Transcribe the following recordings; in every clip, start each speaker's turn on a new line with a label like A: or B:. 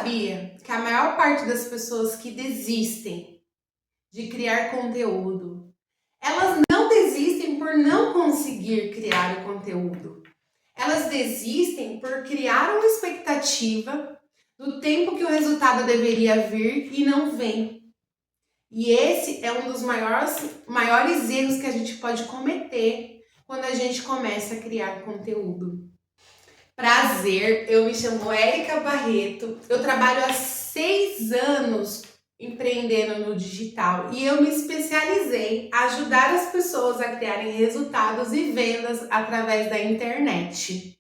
A: sabia que a maior parte das pessoas que desistem de criar conteúdo, elas não desistem por não conseguir criar o conteúdo. Elas desistem por criar uma expectativa do tempo que o resultado deveria vir e não vem. E esse é um dos maiores erros que a gente pode cometer quando a gente começa a criar conteúdo. Prazer, eu me chamo Érica Barreto, eu trabalho há 6 anos empreendendo no digital e eu me especializei em ajudar as pessoas a criarem resultados e vendas através da internet.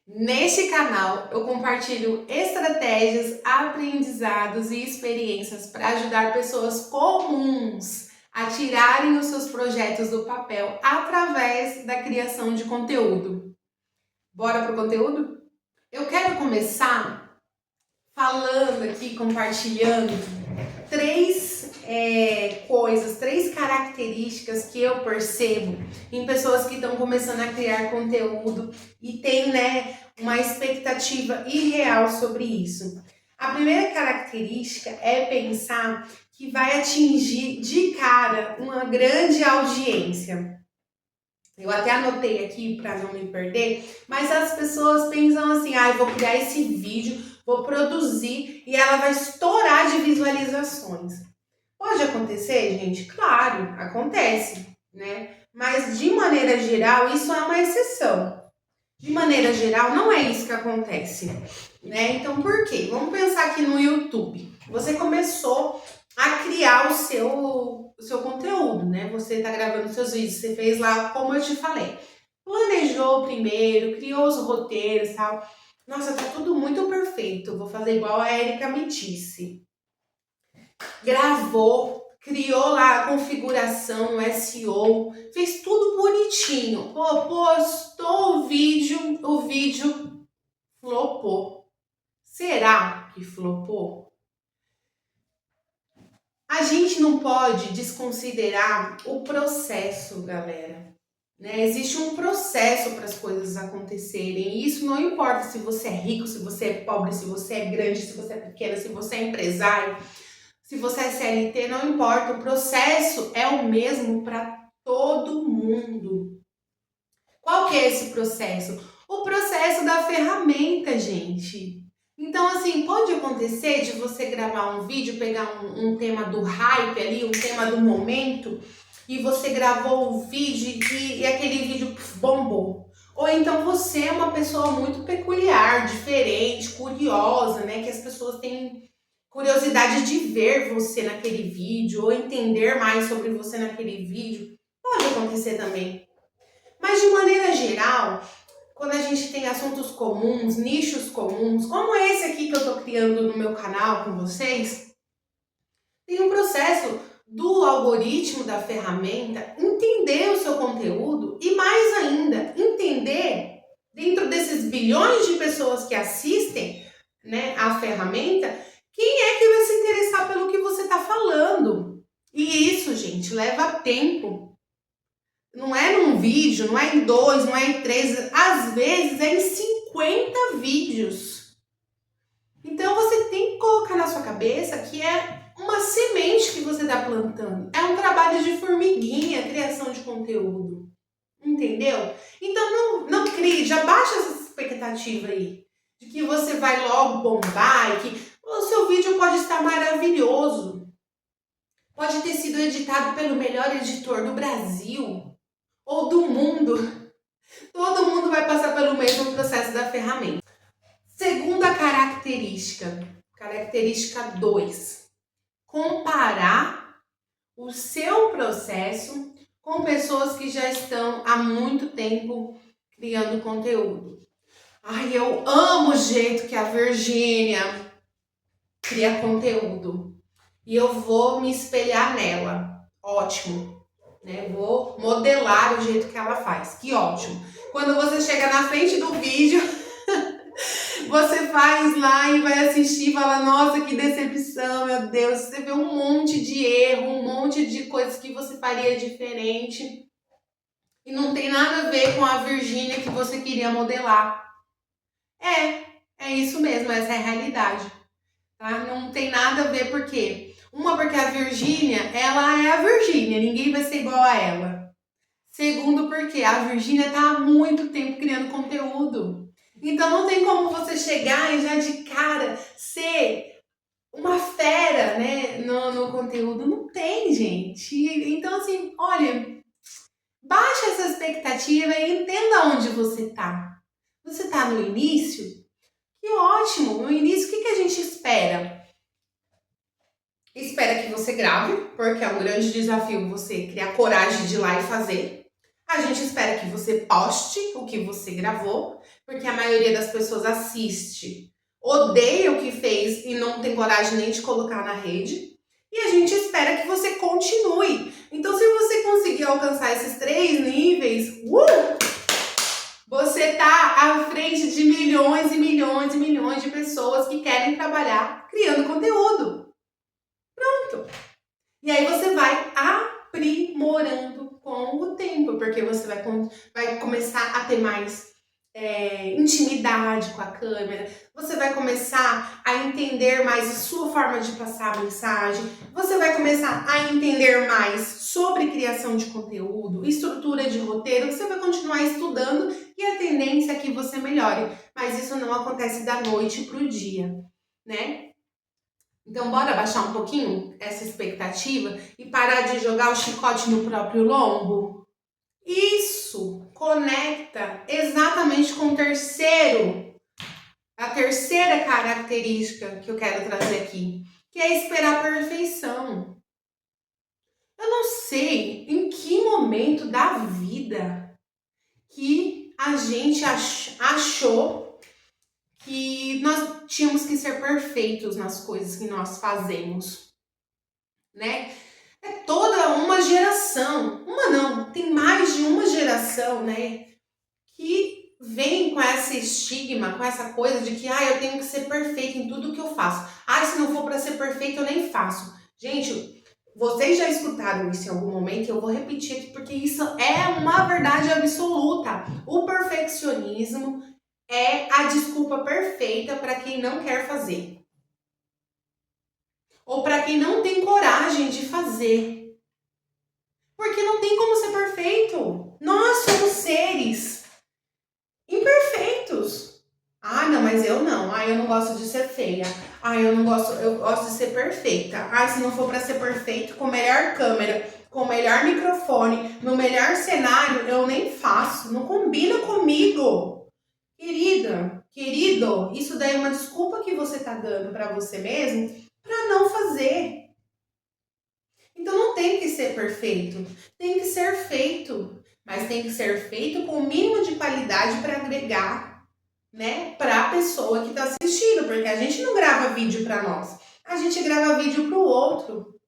A: Neste canal eu compartilho estratégias, aprendizados e experiências para ajudar pessoas comuns a tirarem os seus projetos do papel através da criação de conteúdo. Bora pro conteúdo? Eu quero começar falando aqui, compartilhando três características que eu percebo em pessoas que estão começando a criar conteúdo e tem, uma expectativa irreal sobre isso. A primeira característica é pensar que vai atingir de cara uma grande audiência. Eu até anotei aqui para não me perder, mas as pessoas pensam assim, eu vou criar esse vídeo, vou produzir e ela vai estourar de visualizações. Pode acontecer, gente? Claro, acontece, né? Mas de maneira geral, isso é uma exceção. De maneira geral, não é isso que acontece, né? Então, por quê? Vamos pensar aqui no YouTube. Você começou a criar o seu conteúdo, né? Você está gravando seus vídeos, você fez lá, como eu te falei. Planejou primeiro, criou os roteiros e tal. Nossa, tá tudo muito perfeito. Vou fazer igual a Érica me disse. Gravou, criou lá a configuração no SEO, fez tudo bonitinho. Postou o vídeo flopou. Será que flopou? A gente não pode desconsiderar o processo, galera. Existe um processo para as coisas acontecerem. E isso não importa se você é rico, se você é pobre, se você é grande, se você é pequeno, se você é empresário, se você é CLT, não importa. O processo é o mesmo para todo mundo. Qual que é esse processo? O processo da ferramenta, gente. Então, assim, pode acontecer de você gravar um vídeo, pegar um tema do hype ali, um tema do momento, e você gravou o vídeo e aquele vídeo bombou. Ou então você é uma pessoa muito peculiar, diferente, curiosa, que as pessoas têm curiosidade de ver você naquele vídeo, ou entender mais sobre você naquele vídeo. Pode acontecer também. Mas de maneira geral, quando a gente tem assuntos comuns, nichos comuns, como esse aqui que eu tô criando no meu canal com vocês, tem um processo do algoritmo da ferramenta entender o seu conteúdo e mais ainda, entender dentro desses bilhões de pessoas que assistem, a ferramenta, quem é que vai se interessar pelo que você tá falando. E isso, gente, leva tempo. Não é num vídeo, não é em 2, não é em 3, às vezes é em 50 vídeos. Então você tem que colocar na sua cabeça que é uma semente que você está plantando. É um trabalho de formiguinha, criação de conteúdo. Entendeu? Então não crie, já baixa essa expectativa aí. De que você vai logo bombar e que o seu vídeo pode estar maravilhoso. Pode ter sido editado pelo melhor editor do Brasil ou do mundo. Todo mundo vai passar pelo mesmo processo da ferramenta. Segunda característica 2. Comparar o seu processo com pessoas que já estão há muito tempo criando conteúdo. Eu amo o jeito que a Virgínia cria conteúdo e eu vou me espelhar nela. Ótimo. Vou modelar o jeito que ela faz. Que ótimo. Quando você chega na frente do vídeo, você faz lá e vai assistir e fala, nossa, que decepção, meu Deus. Você vê um monte de erro, um monte de coisas que você faria diferente. E não tem nada a ver com a Virgínia que você queria modelar. É isso mesmo, essa é a realidade. tá? Não tem nada a ver porque porque a Virgínia, ela é a Virgínia, ninguém vai ser igual a ela. Segundo, porque a Virgínia tá há muito tempo criando conteúdo. Então não tem como você chegar e já de cara ser uma fera, né, no conteúdo. Não tem, gente. Então, assim, olha, baixa essa expectativa e entenda onde você tá. Você tá no início? Que ótimo! No início, o que a gente espera? Espera que você grave, porque é um grande desafio você criar coragem de ir lá e fazer. A gente espera que você poste o que você gravou, porque a maioria das pessoas assiste, odeia o que fez e não tem coragem nem de colocar na rede. E a gente espera que você continue. Então, se você conseguir alcançar esses 3 níveis, você tá à frente de milhões e milhões e milhões de pessoas que querem trabalhar criando conteúdo. Pronto. E aí você vai aprimorando com o tempo, porque você vai começar a ter mais intimidade com a câmera, você vai começar a entender mais a sua forma de passar a mensagem, você vai começar a entender mais sobre criação de conteúdo, estrutura de roteiro, você vai continuar estudando e a tendência é que você melhore, mas isso não acontece da noite pro dia, né? Então, bora baixar um pouquinho essa expectativa e parar de jogar o chicote no próprio lombo? Isso conecta exatamente com a terceira característica que eu quero trazer aqui, que é esperar a perfeição. Eu não sei em que momento da vida que a gente achou que nós tínhamos que ser perfeitos nas coisas que nós fazemos, né? É toda uma geração, tem mais de uma geração, né, que vem com esse estigma, com essa coisa de que eu tenho que ser perfeito em tudo que eu faço. Se não for para ser perfeito, eu nem faço. Gente, vocês já escutaram isso em algum momento, eu vou repetir aqui porque isso é uma verdade absoluta. O perfeccionismo é a desculpa perfeita para quem não quer fazer. Ou para quem não tem coragem de fazer. Porque não tem como ser perfeito. Nós somos seres imperfeitos. Não, mas eu não. Eu não gosto de ser feia. Eu gosto de ser perfeita. Se não for para ser perfeito, com melhor câmera, com melhor microfone, no melhor cenário, eu nem faço. Não combina comigo. Querida, querido, isso daí é uma desculpa que você tá dando para você mesmo para não fazer. Então não tem que ser perfeito, tem que ser feito, mas tem que ser feito com o mínimo de qualidade para agregar, né, para a pessoa que está assistindo, porque a gente não grava vídeo para nós, a gente grava vídeo para o outro.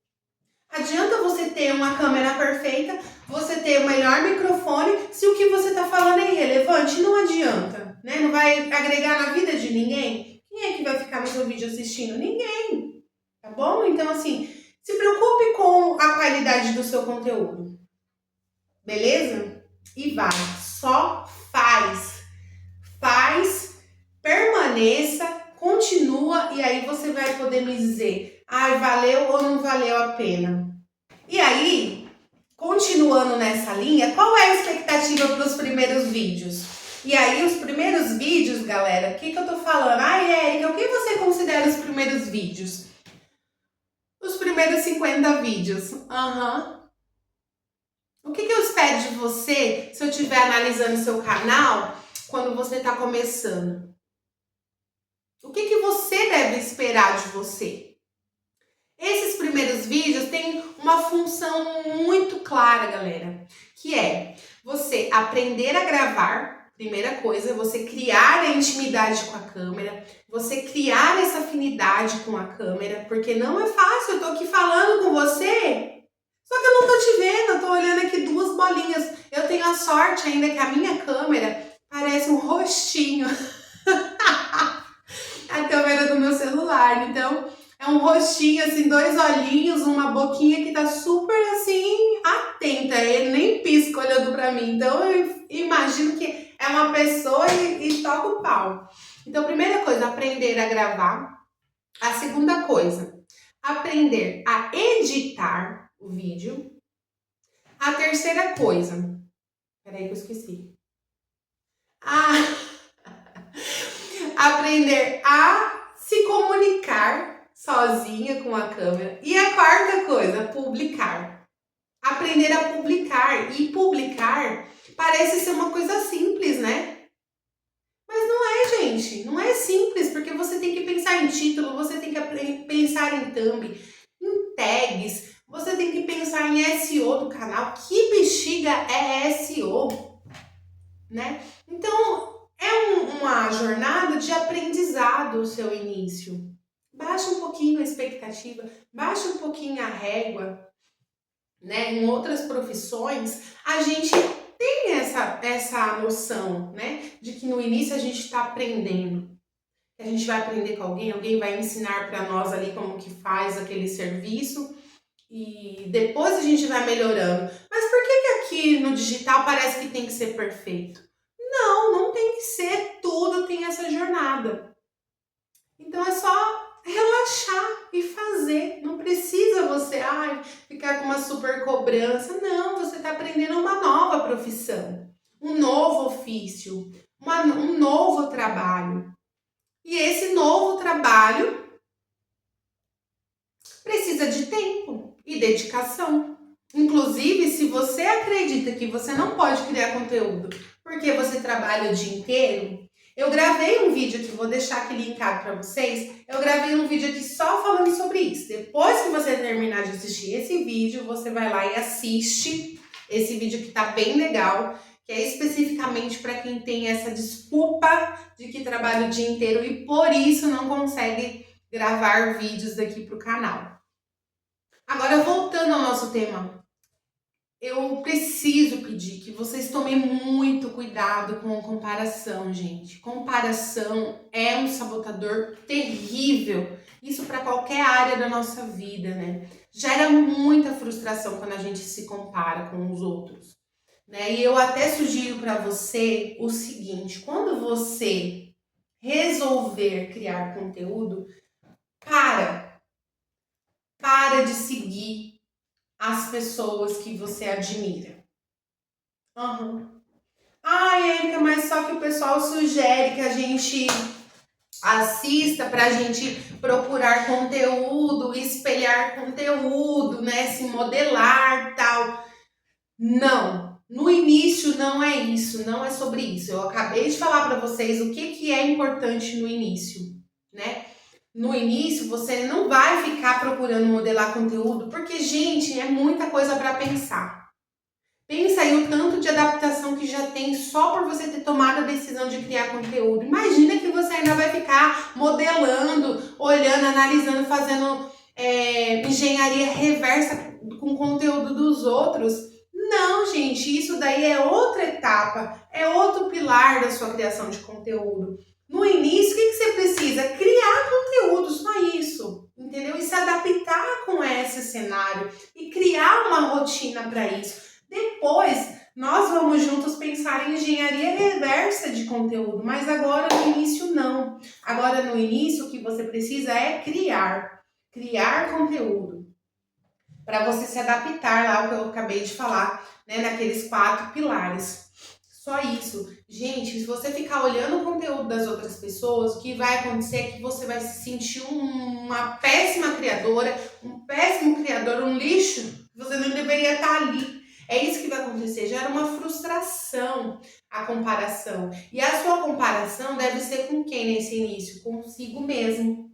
A: Adianta você ter uma câmera perfeita, você ter o melhor microfone, se o que você está falando é irrelevante, não adianta, né? Não vai agregar na vida de ninguém. Quem é que vai ficar no seu vídeo assistindo? Ninguém, tá bom? Então, assim, se preocupe com a qualidade do seu conteúdo, beleza? E vai, só faz, permaneça, continua e aí você vai poder me dizer, valeu ou não valeu a pena. E aí, continuando nessa linha, qual é a expectativa para os primeiros vídeos? E aí, os primeiros vídeos, galera, o que eu tô falando? Érica, o que você considera os primeiros vídeos? Os primeiros 50 vídeos. O que eu espero de você se eu estiver analisando seu canal quando você está começando? O que você deve esperar de você? Esses primeiros vídeos têm uma função muito clara, galera, que é você aprender a gravar. Primeira coisa, você criar a intimidade com a câmera, você criar essa afinidade com a câmera, porque não é fácil, eu tô aqui falando com você, só que eu não tô te vendo, eu tô olhando aqui 2 bolinhas. Eu tenho a sorte ainda que a minha câmera parece um rostinho. A câmera do meu celular, então é um rostinho assim, 2 olhinhos, uma boquinha que tá super assim, atenta, ele nem pisca olhando pra mim, então eu imagino que é uma pessoa e toca o pau. Então, primeira coisa, aprender a gravar, A segunda coisa, aprender a editar o vídeo. A terceira coisa, peraí que eu esqueci. Aprender a se comunicar sozinha com a câmera. E a quarta coisa, publicar. Aprender a publicar. E publicar parece ser uma coisa simples, né? Mas não é, gente. Não é simples, porque você tem que pensar em título, você tem que pensar em thumb, em tags, você tem que pensar em SEO do canal. Que bexiga é SEO, né? Então, uma jornada de aprendizado o seu início. Baixa um pouquinho a expectativa, baixa um pouquinho a régua, né? Em outras profissões, a gente tem essa noção, né? De que no início a gente está aprendendo. A gente vai aprender com alguém vai ensinar para nós ali como que faz aquele serviço e depois a gente vai melhorando. Mas por que aqui no digital parece que tem que ser perfeito? Não tem que ser, tudo tem essa jornada. Então é só relaxar e fazer. Não precisa você ficar com uma super cobrança. Não, você está aprendendo uma nova profissão, um novo ofício, um novo trabalho. E esse novo trabalho precisa de tempo e dedicação. Inclusive, se você acredita que você não pode criar conteúdo porque você trabalha o dia inteiro, eu gravei um vídeo aqui, vou deixar aqui linkado para vocês. Eu gravei um vídeo aqui só falando sobre isso. Depois que você terminar de assistir esse vídeo, você vai lá e assiste esse vídeo que tá bem legal, que é especificamente para quem tem essa desculpa de que trabalha o dia inteiro e por isso não consegue gravar vídeos aqui pro canal. Agora, voltando ao nosso tema, eu preciso pedir que vocês tomem muito cuidado com a comparação, gente. Comparação é um sabotador terrível. Isso para qualquer área da nossa vida, né? Gera muita frustração quando a gente se compara com os outros, né? E eu até sugiro para você o seguinte: quando você resolver criar conteúdo, para de seguir as pessoas que você admira. Érica, mas só que o pessoal sugere que a gente assista pra gente procurar conteúdo, espelhar conteúdo, né? Se modelar, tal. Não, no início não é isso, não é sobre isso. Eu acabei de falar para vocês o que é importante no início, né? No início, você não vai ficar procurando modelar conteúdo, porque, gente, é muita coisa para pensar. Pensa aí o tanto de adaptação que já tem só por você ter tomado a decisão de criar conteúdo. Imagina que você ainda vai ficar modelando, olhando, analisando, fazendo engenharia reversa com conteúdo dos outros. Não, gente, isso daí é outra etapa, é outro pilar da sua criação de conteúdo. No início, o que você precisa? Criar conteúdo, só isso, entendeu? E se adaptar com esse cenário e criar uma rotina para isso. Depois, nós vamos juntos pensar em engenharia reversa de conteúdo, mas agora no início não. Agora no início o que você precisa é criar conteúdo para você se adaptar lá ao que eu acabei de falar, né, naqueles 4 pilares. Só isso. Gente, se você ficar olhando o conteúdo das outras pessoas, o que vai acontecer é que você vai se sentir uma péssima criadora, um péssimo criador, um lixo. Você não deveria estar ali. É isso que vai acontecer. Gera uma frustração a comparação. E a sua comparação deve ser com quem nesse início? Consigo mesmo.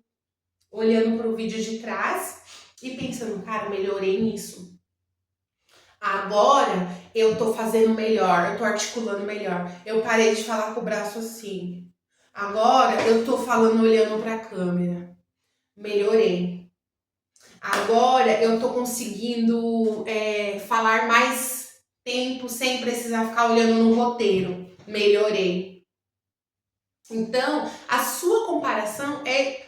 A: Olhando para o vídeo de trás e pensando, cara, melhorei nisso. Agora eu tô fazendo melhor, eu tô articulando melhor. Eu parei de falar com o braço assim. Agora eu tô falando olhando pra câmera. Melhorei. Agora eu tô conseguindo falar mais tempo sem precisar ficar olhando no roteiro. Melhorei. Então, a sua comparação é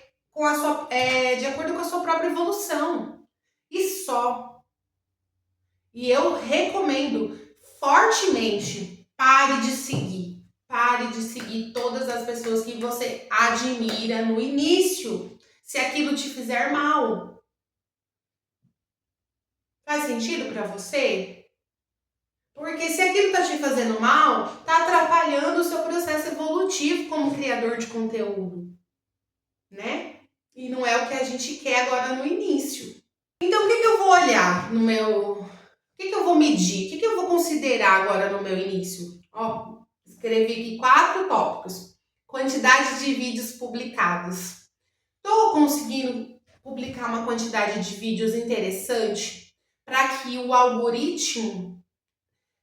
A: de acordo com a sua própria evolução. E só. E eu recomendo fortemente, pare de seguir todas as pessoas que você admira no início. se aquilo te fizer mal. Faz sentido para você? Porque se aquilo tá te fazendo mal, tá atrapalhando o seu processo evolutivo como criador de conteúdo, né? E não é o que a gente quer agora no início. Então, o que eu vou olhar no meu... O que eu vou medir? O que eu vou considerar agora no meu início? Ó, escrevi aqui 4 tópicos. Quantidade de vídeos publicados. Estou conseguindo publicar uma quantidade de vídeos interessante para que o algoritmo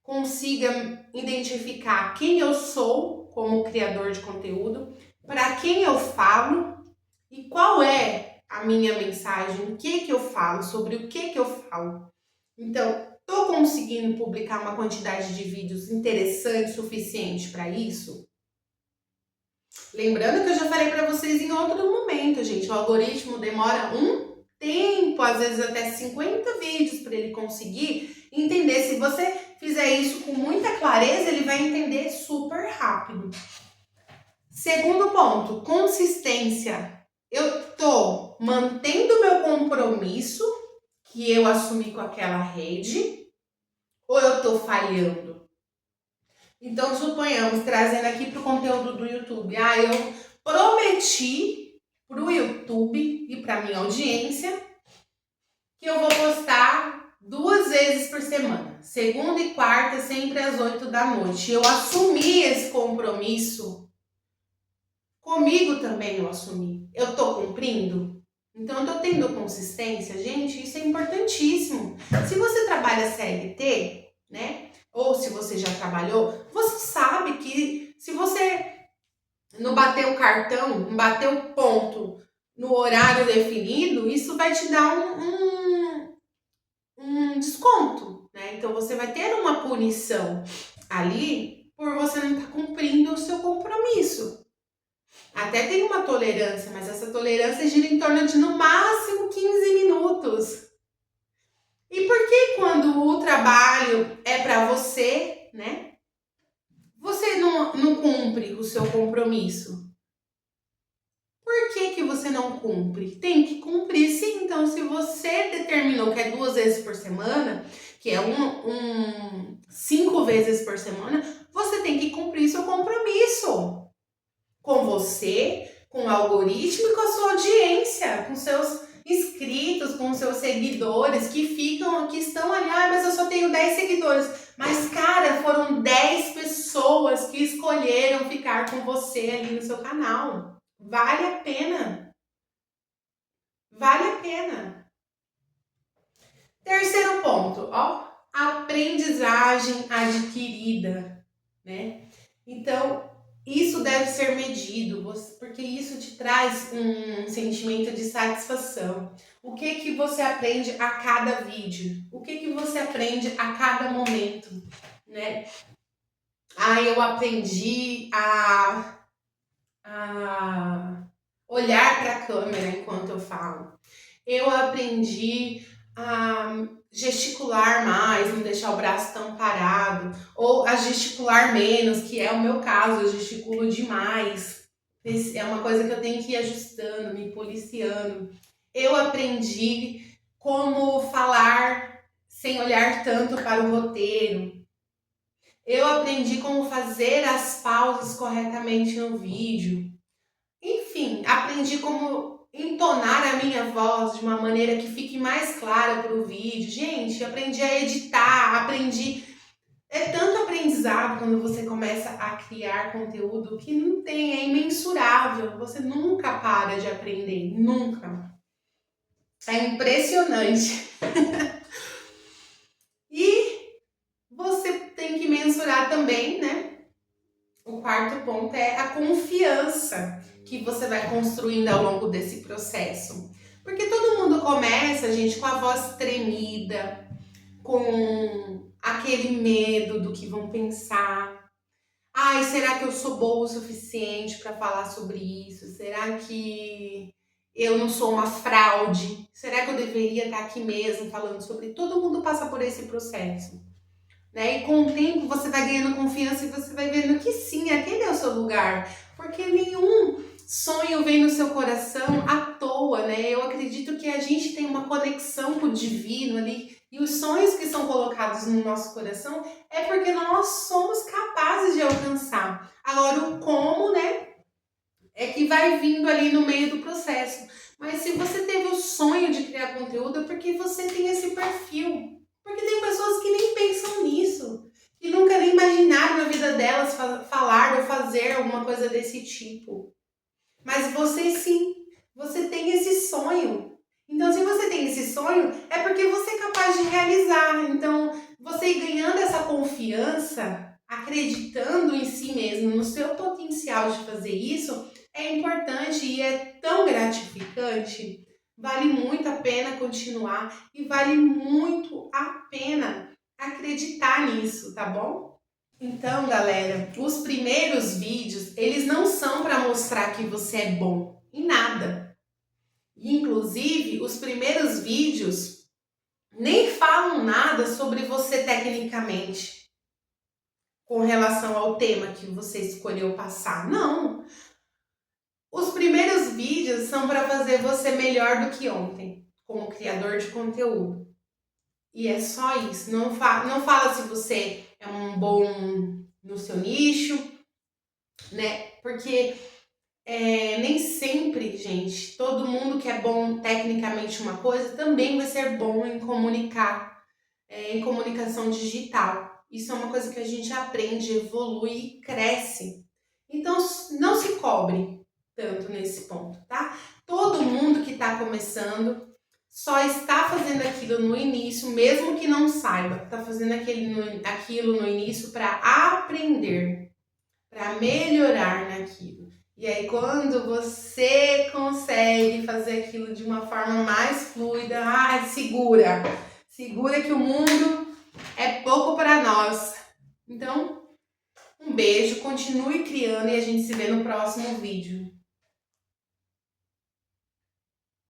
A: consiga identificar quem eu sou como criador de conteúdo, para quem eu falo e qual é a minha mensagem, o que eu falo, sobre o que eu falo. Então, estou conseguindo publicar uma quantidade de vídeos interessante, suficiente para isso? Lembrando que eu já falei para vocês em outro momento, gente, o algoritmo demora um tempo, às vezes até 50 vídeos para ele conseguir entender. Se você fizer isso com muita clareza, ele vai entender super rápido. Segundo ponto, consistência. Eu tô mantendo meu compromisso que eu assumi com aquela rede ou eu tô falhando? Então, suponhamos, trazendo aqui para o conteúdo do YouTube, eu prometi para o YouTube e para minha audiência que eu vou postar 2 vezes por semana, segunda e quarta, sempre às 8 da noite. Eu assumi esse compromisso, comigo também eu assumi. Eu tô cumprindo? Então, eu tô tendo consistência, gente, isso é importantíssimo. Se você trabalha CLT, né? Ou se você já trabalhou, você sabe que se você não bater o cartão, não bater o ponto no horário definido, isso vai te dar um desconto, né? Então você vai ter uma punição ali por você não estar cumprindo o seu compromisso. Até tem uma tolerância, mas essa tolerância gira em torno de no máximo 15 minutos. E por que quando o trabalho é para você, né? Você não cumpre o seu compromisso? Por que você não cumpre? Tem que cumprir sim. Então, se você determinou que é 2 vezes por semana, que é 5 vezes por semana, você tem que cumprir seu compromisso. Com você, com o algoritmo e com a sua audiência, com seus inscritos, com seus seguidores que estão ali, mas eu só tenho 10 seguidores. Mas, cara, foram 10 pessoas que escolheram ficar com você ali no seu canal. Vale a pena. Vale a pena. Terceiro ponto, aprendizagem adquirida, né? Então, isso deve ser medido, porque isso te traz um sentimento de satisfação. O que você aprende a cada vídeo? O que você aprende a cada momento, né? Eu aprendi a olhar para a câmera enquanto eu falo. Eu aprendi a gesticular mais, não deixar o braço tão parado, ou a gesticular menos, que é o meu caso, eu gesticulo demais. É uma coisa que eu tenho que ir ajustando, me policiando. Eu aprendi como falar sem olhar tanto para o roteiro. Eu aprendi como fazer as pausas corretamente no vídeo. Enfim, aprendi como entonar a minha voz de uma maneira que fique mais clara para o vídeo. Gente, aprendi a editar, É tanto aprendizado quando você começa a criar conteúdo que não tem, é imensurável. Você nunca para de aprender, nunca. É impressionante. E você tem que mensurar também, né? O quarto ponto é a confiança que você vai construindo ao longo desse processo. Porque todo mundo começa, gente, com a voz tremida, com aquele medo do que vão pensar. Será que eu sou boa o suficiente para falar sobre isso? Será que eu não sou uma fraude? Será que eu deveria estar aqui mesmo falando sobre? Todo mundo passa por esse processo, né? E com o tempo você vai ganhando confiança e você vai vendo que sim, aquele é o seu lugar. Porque nenhum sonho vem no seu coração à toa, né? Eu acredito que a gente tem uma conexão com o divino ali, e os sonhos que são colocados no nosso coração é porque nós somos capazes de alcançar. Agora, o como, né? É que vai vindo ali no meio do processo. Mas se você teve o sonho de criar conteúdo, é porque você tem esse perfil. Porque tem pessoas que nem pensam nisso, que nunca nem imaginaram na vida delas falar ou fazer alguma coisa desse tipo. Mas você sim, você tem esse sonho. Então, se você tem esse sonho, é porque você é capaz de realizar. Então, você ir ganhando essa confiança, acreditando em si mesmo, no seu potencial de fazer isso, é importante e é tão gratificante. Vale muito a pena continuar e vale muito a pena acreditar nisso, tá bom? Então, galera, os primeiros vídeos, eles não são para mostrar que você é bom em nada. Inclusive, os primeiros vídeos nem falam nada sobre você tecnicamente, com relação ao tema que você escolheu passar. Não. Os primeiros vídeos são para fazer você melhor do que ontem, como criador de conteúdo. E é só isso. Não fala se você é um bom no seu nicho, né? Porque nem sempre, gente, todo mundo que é bom tecnicamente uma coisa também vai ser bom em comunicar, em comunicação digital. Isso é uma coisa que a gente aprende, evolui e cresce. Então, não se cobre tanto nesse ponto, tá? Todo mundo que está começando só está fazendo aquilo no início, mesmo que não saiba, está fazendo aquilo no início para aprender, para melhorar naquilo. E aí, quando você consegue fazer aquilo de uma forma mais fluida, segura que o mundo é pouco para nós. Então, um beijo, continue criando e a gente se vê no próximo vídeo.